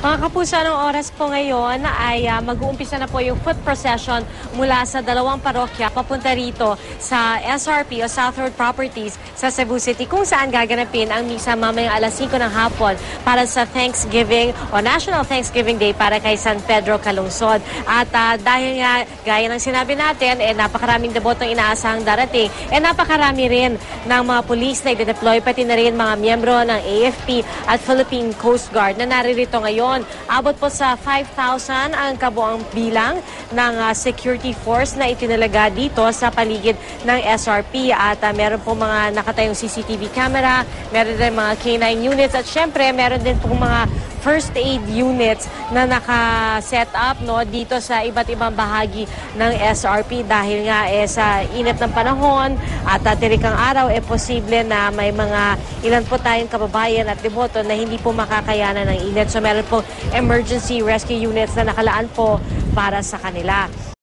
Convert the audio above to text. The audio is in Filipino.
Mga kapuso, anong oras po ngayon ay mag-uumpisa na po yung foot procession mula sa dalawang parokya papunta rito sa SRP o Southward Properties sa Cebu City, kung saan gaganapin ang misa mamayang alas 5 ng hapon para sa Thanksgiving o National Thanksgiving Day para kay San Pedro Calungsod. At dahil nga, gaya ng sinabi natin, napakaraming debotong inaasahang darating, napakarami rin ng mga pulis na i-deploy, pati na rin mga miyembro ng AFP at Philippine Coast Guard na naririto ngayon. Abot po sa 5,000 ang kabuang bilang ng security force na itinalaga dito sa paligid ng SRP at meron po mga nakatayong CCTV camera, meron din mga K9 units at syempre meron din po mga first aid units na naka-set up dito sa iba't ibang bahagi ng SRP dahil nga sa init ng panahon at tirikang araw posible na may mga ilan po tayong kababayan at deboto na hindi po makakayanan ng init. So meron po emergency rescue units na nakalaan po para sa kanila.